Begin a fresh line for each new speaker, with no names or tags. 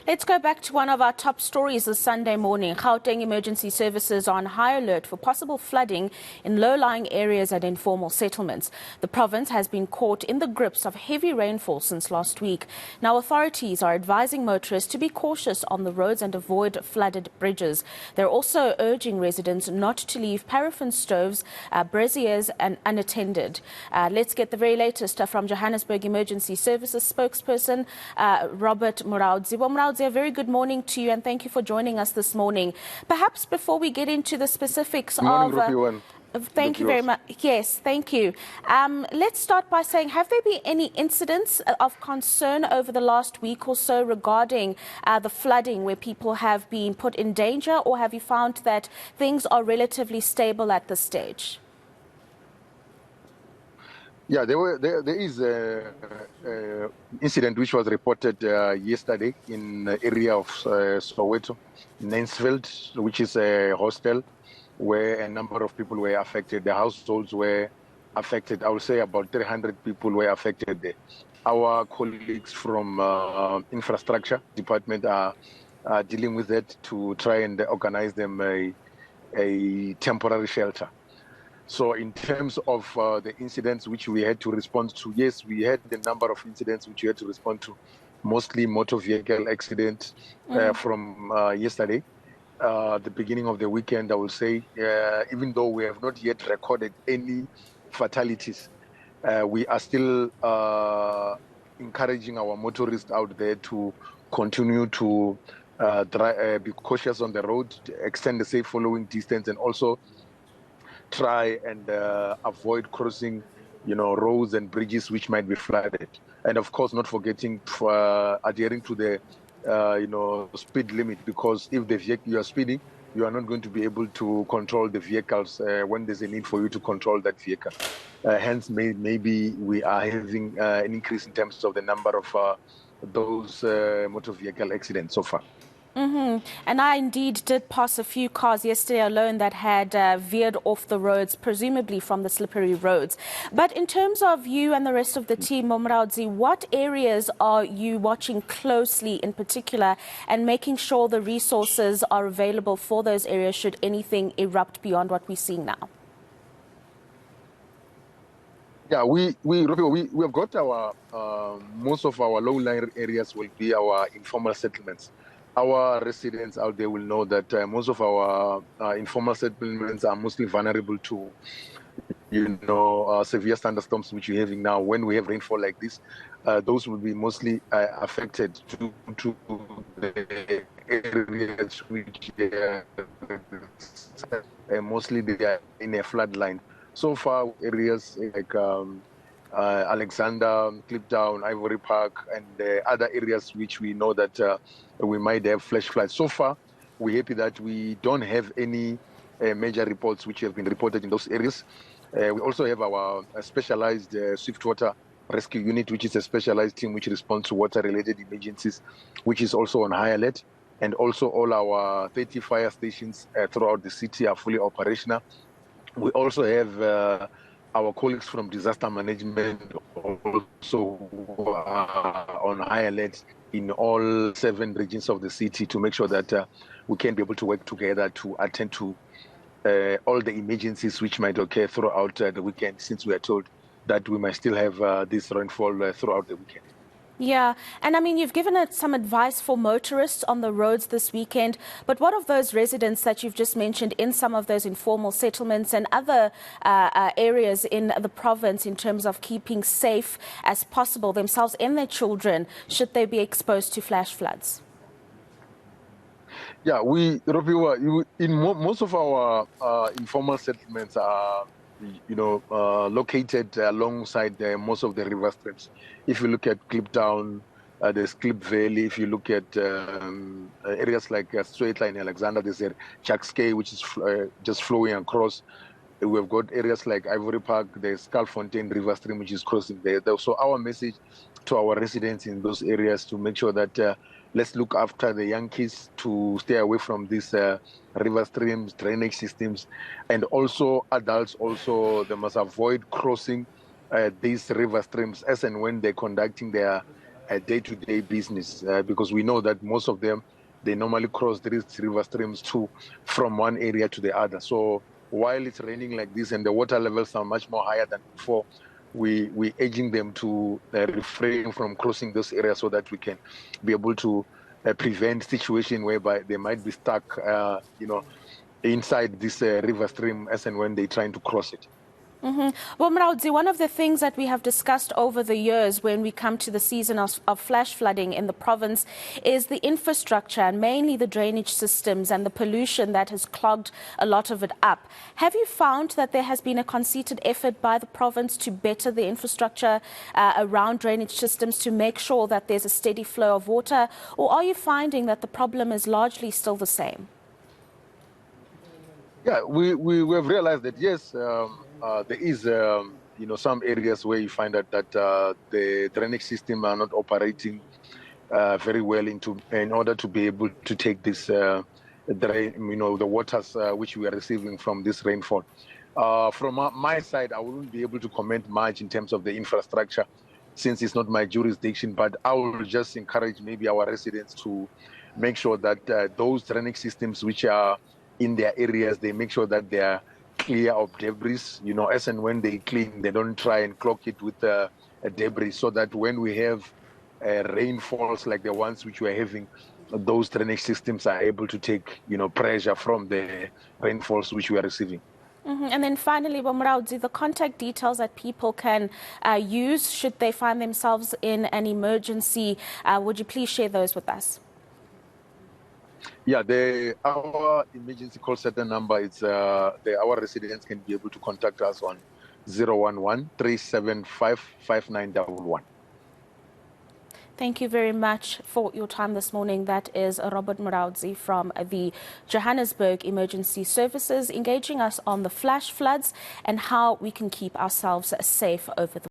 Let's go back to one of our top stories this Sunday morning. Gauteng Emergency Services are on high alert for possible flooding in low-lying areas and informal settlements. The province has been caught in the grips of heavy rainfall since last week. Now, authorities are advising motorists to be cautious on the roads and avoid flooded bridges. They're also urging residents not to leave paraffin stoves, braziers unattended. Let's get the very latest from Johannesburg Emergency Services spokesperson Robert Mulaudzi. Well, Mulaudzi, a very good morning to you and thank you for joining us this morning. Perhaps before we get into the specifics Thank you very much. Yes, thank you. Let's start by saying, have there been any incidents of concern over the last week or so regarding the flooding where people have been put in danger, or have you found that things are relatively stable at this stage?
Yeah, there is an incident which was reported yesterday in the area of Soweto, Nansveld, which is a hostel where a number of people were affected. The households were affected. I would say about 300 people were affected there. Our colleagues from infrastructure department are dealing with it to try and organize them a temporary shelter. So in terms of the incidents which we had to respond to, yes, we had a number of incidents which we had to respond to, mostly motor vehicle accidents from yesterday. The beginning of the weekend, I will say, even though we have not yet recorded any fatalities, we are still encouraging our motorists out there to continue to be cautious on the road, extend the safe following distance, and also try and avoid crossing, roads and bridges which might be flooded. And of course, not forgetting adhering to the speed limit, because if the vehicle you are speeding, you are not going to be able to control the vehicles when there's a need for you to control that vehicle. Hence, maybe we are having an increase in terms of the number of those motor vehicle accidents so far.
And I indeed did pass a few cars yesterday alone that had veered off the roads, presumably from the slippery roads. But in terms of you and the rest of the team, Mulaudzi, what areas are you watching closely in particular and making sure the resources are available for those areas should anything erupt beyond what we're seeing now?
Yeah, we have got our most of our low-lying areas will be our informal settlements. Our residents out there will know that most of our informal settlements are mostly vulnerable to, severe thunderstorms which we're having now. When we have rainfall like this, those will be mostly affected due to the areas which mostly they are in a flood line. So far, areas like Alexander, Kliptown, Ivory Park, and other areas which we know that we might have flash floods. So far, we're happy that we don't have any major reports which have been reported in those areas. We also have our specialized swiftwater rescue unit, which is a specialized team which responds to water-related emergencies, which is also on high alert. And also all our 30 fire stations throughout the city are fully operational. We also have our colleagues from disaster management also on high alert in all 7 regions of the city to make sure that we can be able to work together to attend to all the emergencies which might occur throughout the weekend, since we are told that we might still have this rainfall throughout the weekend.
Yeah, and I mean, you've given us some advice for motorists on the roads this weekend, but what of those residents that you've just mentioned in some of those informal settlements and other areas in the province in terms of keeping safe as possible themselves and their children should they be exposed to flash floods?
Yeah, most of our informal settlements are located alongside most of the river streams. If you look at Kliptown, there's Klip Valley. If you look at areas like Straitline in Alexander, there's a Chakskei, which is just flowing across. We've got areas like Ivory Park, there's Skalfontein River stream, which is crossing there. So our message to our residents in those areas to make sure that let's look after the young kids to stay away from these river streams, drainage systems, and also adults they must avoid crossing these river streams as and when they're conducting their day-to-day business, because we know that most of them, they normally cross these river streams from one area to the other. So while it's raining like this and the water levels are much more higher than before, we urging them to refrain from crossing those areas so that we can be able to prevent situation whereby they might be stuck, inside this river stream as and when they're trying to cross it.
Well, Mulaudzi, one of the things that we have discussed over the years when we come to the season of flash flooding in the province is the infrastructure, and mainly the drainage systems and the pollution that has clogged a lot of it up. Have you found that there has been a concerted effort by the province to better the infrastructure around drainage systems to make sure that there's a steady flow of water, or are you finding that the problem is largely still the same?
Yeah, we have realized that, yes, there is, some areas where you find that the drainage system are not operating very well in order to be able to take this, the waters which we are receiving from this rainfall. From my side, I wouldn't be able to comment much in terms of the infrastructure since it's not my jurisdiction, but I will just encourage maybe our residents to make sure that those drainage systems which are in their areas, they make sure that they are clear of debris, as and when they clean, they don't try and clog it with a debris, so that when we have rainfalls like the ones which we're having, those drainage systems are able to take, pressure from the rainfalls which we are receiving.
And then finally, Mulaudzi, the contact details that people can use should they find themselves in an emergency, would you please share those with us?
Yeah, our emergency call center number is our residents can be able to contact us on 011-375-5911.
Thank you very much for your time this morning. That is Robert Mulaudzi from the Johannesburg Emergency Services, engaging us on the flash floods and how we can keep ourselves safe over the